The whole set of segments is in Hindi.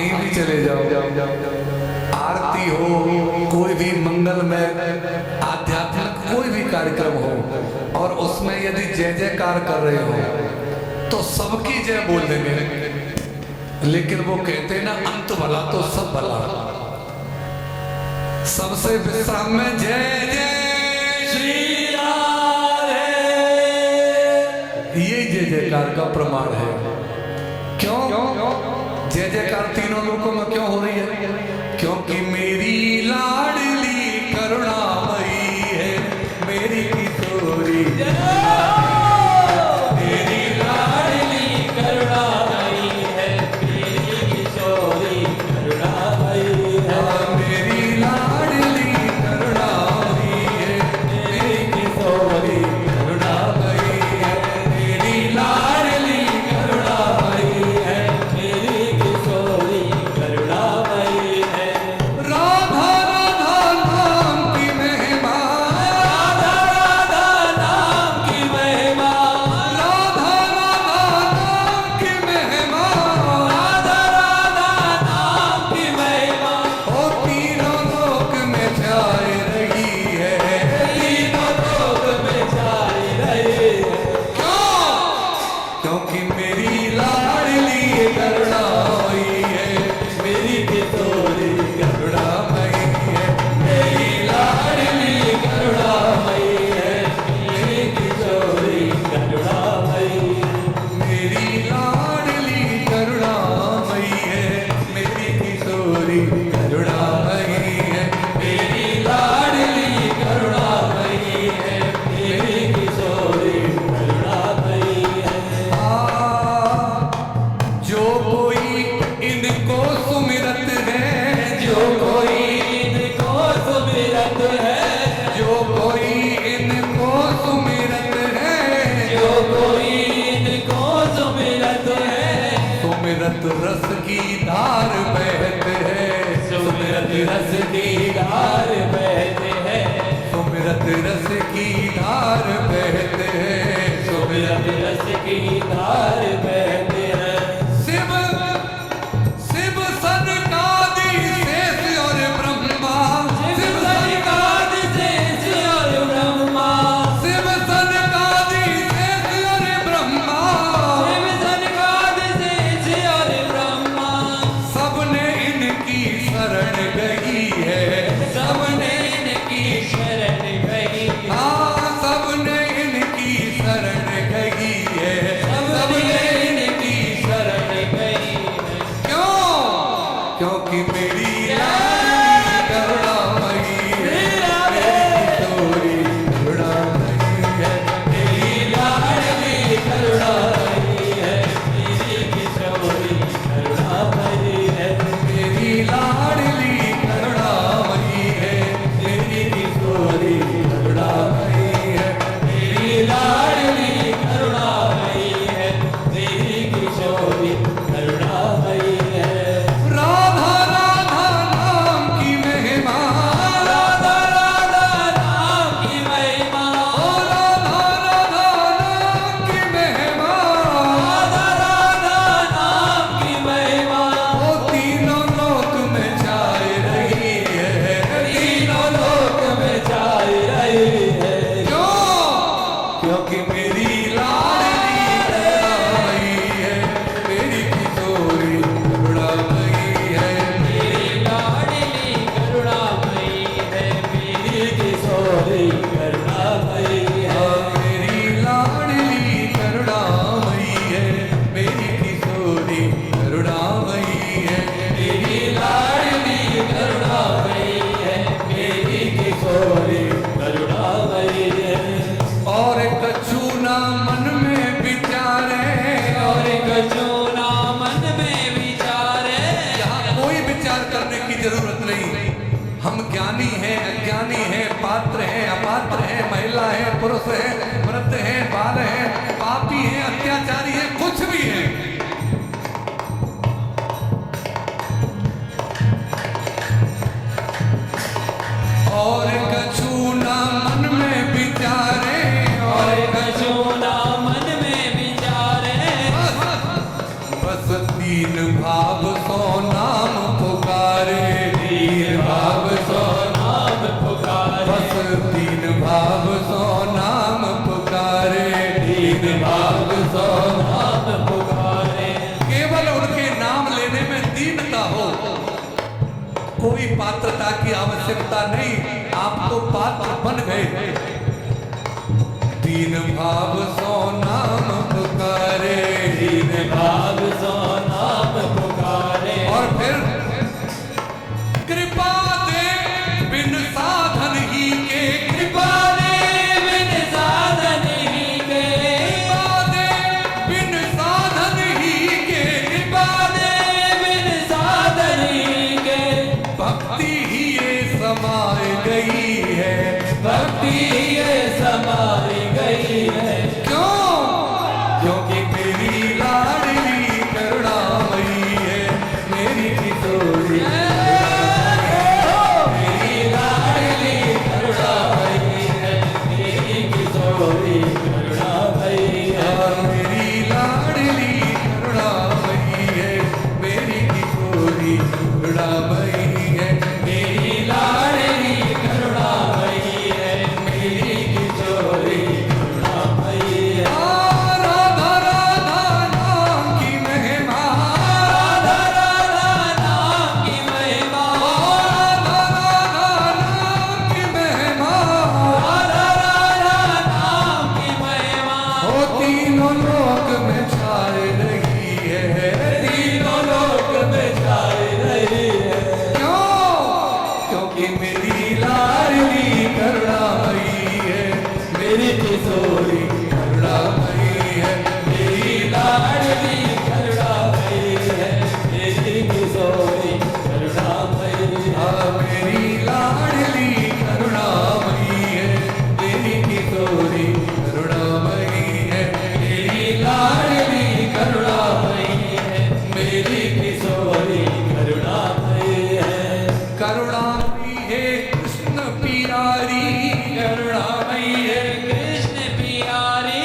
कहीं भी चले जाओ, आरती हो, कोई भी मंगलमय आध्यात्मिक कोई भी कार्यक्रम हो और उसमें यदि जय जयकार कर रहे हो तो सबकी जय बोल देंगे, लेकिन वो कहते हैं ना अंत भला तो सब भला। सबसे विश्राम में जय जय श्री राधे, ये जय जयकार का प्रमाण है। क्यों जय जयकार तीनों लोगों में क्यों हो रही है? क्योंकि मेरी लाडली करुणामयी है मेरी किशोरी, मेरी लाडली करुणामयी है मेरी किशोरी करुणामयी है, मेरी लाडली करुणामयी है मेरी किशोरी करुणामयी है, मेरी लाडली करुणामयी है मेरी किशोरी करुणामयी है। राधा राधा नाम की महिमा, राधा राधा नाम की महिमा, राधा राधा नाम की महिमा, राधा राधा नाम की महिमा, ओ तीनों लोक में छाए रही है, तीनों लोक में छाई रही है। क्योंकि मेरी लाडली करुणामयी है मेरी किशोरी करुणामयी है, मेरी लाडली करुणामयी है मेरी किशोरी करुणामयी है। मेरी लाडली करुणामयी है मेरी किशोरी करुणामयी है, मेरी लाडली करुणामयी है मेरी किशोरी करुणामयी है। जो कोई इनको सुमिरत है, जो कोई इनको सुमिरत है, जो कोई इनको सुमिरत है, जो कोई इनको सुमिरत है, सुमिरत रस की धार बहते है, सुमिरत रस की धार बहते हैं, सुमिरत रस की धार बहते है, सुमिरत रस की धार बहते हैं। शिव शिव सनकादि शेष और ब्रह्मा, शिव सनकादि शेष और ब्रह्मा, शिव सनकादि शेष और ब्रह्मा, शिव सनकादि शेष और ब्रह्मा, सबने इनकी शरण गई है, सबने इनकी शरण गई, हाँ सबने इनकी शरण गई है, सबने इनकी शरण गई। क्यों? क्योंकि मेरी लाडली करुणामयी है मेरी किशोरी करुणामयी है, मेरी लाडली करुणामयी है मेरी किशोरी करुणामयी है, मेरी लाडली करुणामयी है मेरी किशोरी करुणामयी है, मेरी लाडली करुणामयी है मेरी किशोरी करुणामयी है। राधा राधा नाम की महिमा, राधा राधा नाम की महिमा, ओ राधा राधा नाम की महिमा, राधा राधा नाम की महिमा, ओ तीनों लोक में छाए रही है, तीनों लोक में छाई रही है। क्यों? क्योंकि मेरी लाडली करुणामयी है मेरी किशोरी करुणामयी है, मेरी लाडली करुणामयी है मेरी किशोरी करुणामयी है, मेरी लाडली करुणामयी है मेरी किशोरी करुणामयी है, मेरी लाडली करुणामयी है मेरी किशोरी करुणामयी है। और कछु ना मन में विचारे, और कछु ना मन में विचारे, यहाँ कोई विचार करने की जरूरत नहीं। हम ज्ञानी हैं, अज्ञानी हैं, पात्र हैं, अपात्र हैं, महिला हैं, पुरुष हैं, वृद्ध हैं, बाल हैं, पापी हैं, अत्याचारी हैं, कुछ भी हैं। और कछु ना मन में विचारे, और कछु ना मन में विचारे, बस दीन भाव सो नाम पुकारे, दीन भाव सो नाम पुकारे, बस दीन भाव सो नाम पुकारे, दीन भाव सो नाम पुकारे। केवल उनके नाम लेने में दीनता हो, कोई पात्रता की आवश्यकता नहीं, आप तो पात्र बन गए। दीन भाव सो नाम पुकारे, दीन भाव सो नाम पुकारे, और फिर कृपा दे बिन साधन ही के, कृपा दे बिन साधन ही के, कृपा दे बिन साधन ही के, कृपा दे बिन साधन ही के। भक्ति ही ये समाए गई है, भक्ति ये समाई गई है, क्यों? क्योंकि मेरी लाडली करुणामयी है, मेरी किशोरी मेरी लाडली करुणामयी है, मेरी किशोरी करुणामयी है। और मेरी लाडली करुणामयी है, मेरी किशोरी करुणामयी है, मेरी लाडली करुणामयी है, मेरी किशोरी करुणामयी है। राधा राधा नाम की महिमा, राधा राधा नाम की महिमा, राधा राधा नाम की महिमा, राधा राधा नाम की महिमा। वो तीनों लोक में छाए रही है, तीनों लोक में छाई रही है, क्यों? क्योंकि मेरी लाडली करुणामयी है, मेरी किशोरी करुणामयी है, मेरी लाडली करुणामयी है, मेरी किशोरी करुणामयी है। मेरी लाडली करुणामयी है, मेरी किशोरी करुणामयी है, मेरी लाडली करुणामयी है, मेरी किशोरी करुणामयी है। करुणामयी है कृष्ण प्यारी, करुणामयी है कृष्ण प्यारी,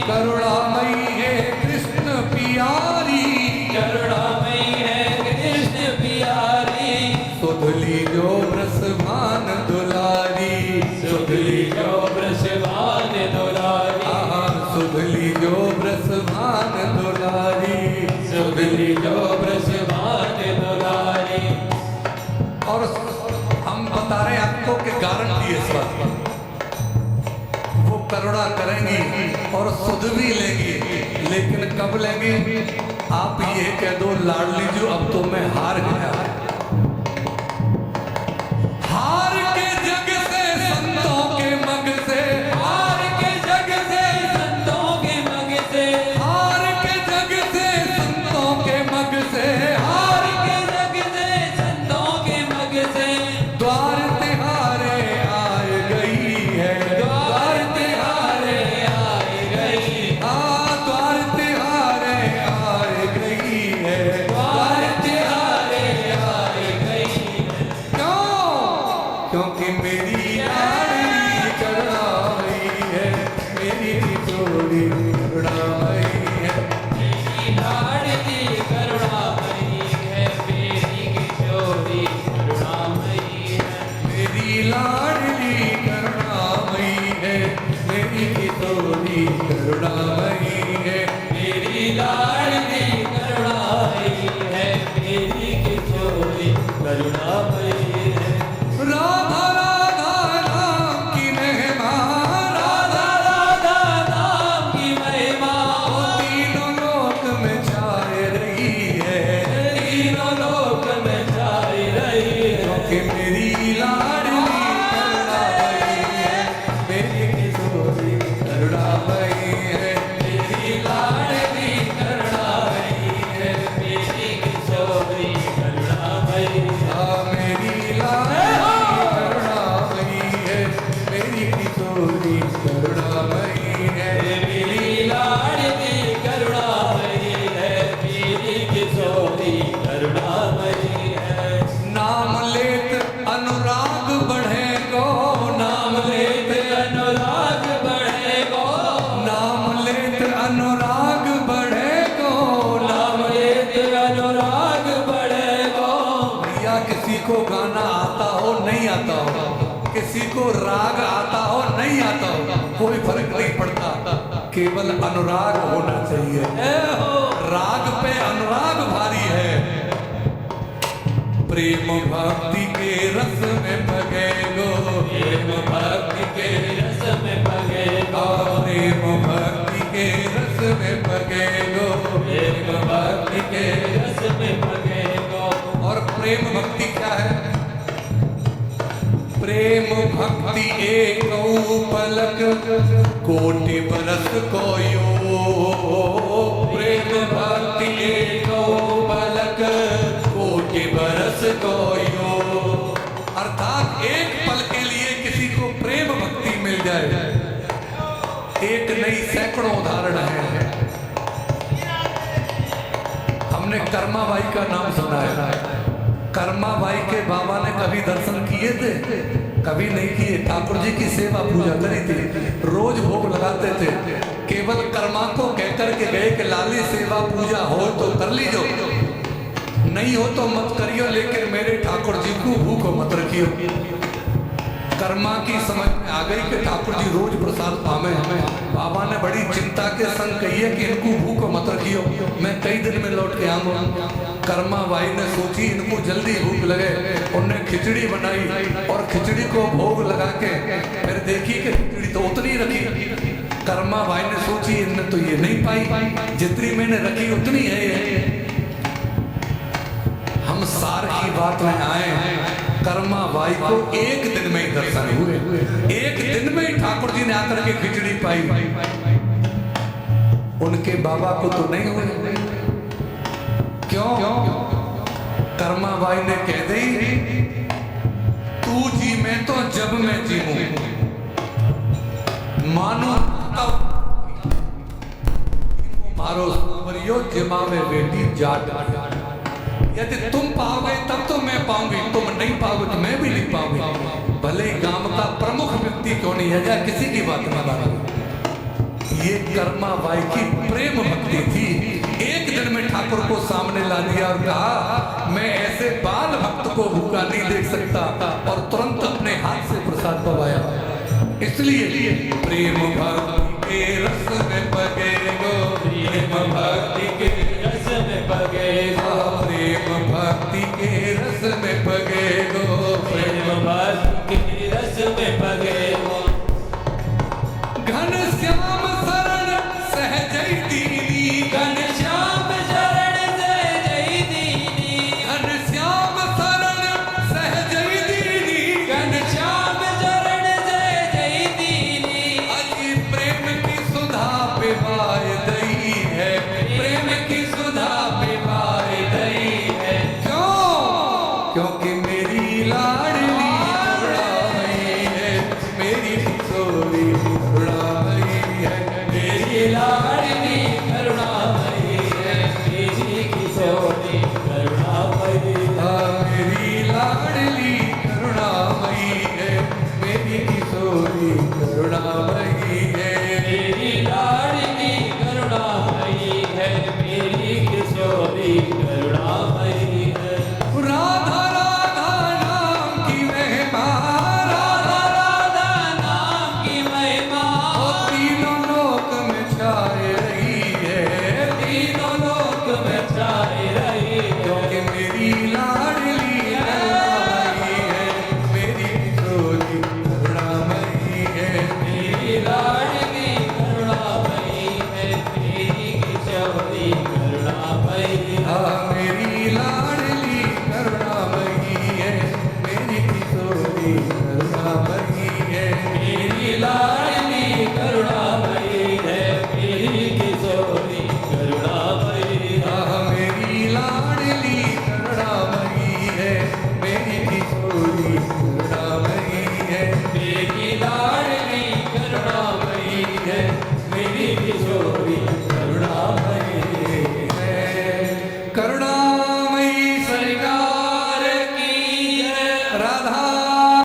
करुणामयी है कृष्ण प्यारी, करुणामयी है कृष्ण प्यारी। सुधली जो ब्रसभान दुलारी, सुधली जो ब्रजवान दुलारी, आहा, सुधली जो ब्रसभान दुलारी, सुधली जो ब्रजवान दुलारी। और हम बता रहे हैं आपको कि गारंटी है इस बात की, वो करुणा करेंगी और सुध भी लेंगी, लेकिन कब लेंगे? आप ये कह दो लाडली जो अब तो मैं हार गया, हार के जग से संतों के मग से, हार के जग से संतों के मग से, हार के जग से संतों के मग से, हार के जग से संतों के मग से। द्वार तिहारे आए गई है, द्वार तिहारे आई गई, द्वार तिहारे आए गई है, द्वार तिहारे आई गई। क्यों? क्योंकि मेरी लाडली करुणामयी है, मेरी किशोरी करुणामयी है, मेरी लाडली करुणामयी है, मेरी किशोरी करुणामयी है। मेरी लाडली करुणामयी है, मेरी किशोरी करुणामयी है, मेरी लाडली करुणामयी है, मेरी किशोरी करुणामयी है। राधा राधा नाम की महिमा, राधा राधा नाम की महिमा, तीनों लोक में छाए रही है, तीनों लोक में छाई रही है। क्योंकि मेरी लाडली करुणामयी है, मेरी किशोरी करुणामयी है, मेरी लाडली करुणामयी है, मेरी किशोरी करुणामयी है। मेरी लाडली करुणामयी है, मेरी किशोरी करुणामयी है, मेरी लाडली करुणामयी है, मेरी किशोरी करुणामयी है। नाम लेत अनुराग बढ़े गो, नाम लेत अनुराग बढ़े गो, नाम लेत अनुराग बढ़े गो, नाम लेत को गाना आता हो नहीं आता हो, किसी को राग आता हो नहीं आता हो, कोई फर्क नहीं पड़ता, केवल अनुराग होना चाहिए। राग पे अनुराग भारी है। प्रेम भक्ति के रस में भगे गो, प्रेम भक्ति के रस में भगे गो, प्रेम भक्ति के रस में भगे गो, प्रेम भक्ति के रस में भगे गो। और प्रेम भक्ति क्या है? प्रेम भक्ति एक पलक कोटि बरस को योग, प्रेम भक्ति एक पलक कोटि बरस को योग। अर्थात एक पल के लिए किसी को प्रेम भक्ति मिल जाए, एक नहीं सैकड़ों उदाहरण है। हमने कर्माबाई का नाम सुना है। कर्माबाई के बाबा ने कभी दर्शन किए थे? कभी नहीं किए। ठाकुर जी की सेवा पूजा करी थी, रोज भोग लगाते थे। केवल कर्मा को कहकर के गए कि लाली सेवा पूजा हो तो कर लीजो, नहीं हो तो मत करियो, लेकिन मेरे ठाकुर जी को भूखो मत रखियो। कर्मा की समझ में आ गई कि ठाकुर जी रोज प्रसाद पावे हमें। बाबा ने बड़ी चिंता के संग कही है कि इनको भूखो मत रखियो, मैं कई दिन में लौट के आऊंगा। कर्मा बाई ने सोची इनको जल्दी भूख लगे, उन्होंने खिचड़ी बनाई और खिचड़ी को भोग लगा के फिर देखी कि खिचड़ी तो उतनी रखी। कर्मा बाई ने सोची इनने तो ये नहीं पाई, जितनी मैंने रखी उतनी है ये। हम सार की बात में आए, कर्मा बाई को एक दिन में ही दर्शन हुए, एक दिन में ही ठाकुर जी ने आकर के खिचड़ी पाई। उनके बाबा को तो नहीं हुए। क्यों? कर्मा बाई ने कह दी, तू जी मैं तो जब मैं जीऊं, मानो मारो सावरियो जिमावे बेटी जाट। यदि तुम पाओगे तब तो मैं पाऊंगी, तुम नहीं पाओगे तो मैं भी नहीं पाऊंगी। भले ही गांव का प्रमुख व्यक्ति क्यों नहीं है, या किसी की बात ना मानो। ये कर्मा बाई की प्रेम भक्ति थी। एक दिन में ठाकुर को सामने ला दिया और कहा, मैं ऐसे बाल भक्त को भूखा नहीं देख सकता, और तुरंत अपने हाथ से प्रसाद पवाया। इसलिए प्रेम भक्ति के रस में भगे गो, प्रेम भक्ति के रस में भगे गो, प्रेम भक्ति के रस में भगे गो, प्रेम भक्ति के रस में भगे गो। घन श्याम शरण सहजई दीनी, घन श्याम शरण सहजई दीनी, घन श्याम शरण सहजई दीनी, घन श्याम शरण सहजई दीनी। अजी प्रेम की सुधा पिवाए दई है, प्रेम की सुधा पिवाए दई है। क्यों? क्योंकि मेरी लाडली करुणामयी है, मेरी किशोरी करुणामयी है, मेरी लाडली करुणामयी है, मेरी किशोरी करुणामयी है। मेरी लाडली करुणामयी है, मेरी किशोरी करुणामयी है। मेरी लाडली करुणामयी है, मेरी किशोरी करुणामयी है। राधा राधा नाम की महिमा, राधा राधा नाम की महिमा, तीनों लोक में छाए रही है, तीनों लोक में छाई रही है। क्योंकि मेरी लाडली करुणामयी है, मेरी किशोरी करुणामयी है। मेरी लाडली करुणामयी है, मेरी किशोरी करुणामयी है। मेरी लाडली करुणामयी है, मेरी किशोरी करुणामयी है। मेरी लाडली करुणामयी है, मेरी किशोरी करुणामयी है। मेरी लाडली करुणामयी है, मेरी किशोरी करुणामयी है। मेरी लाडली करुणामयी है, मेरी किशोरी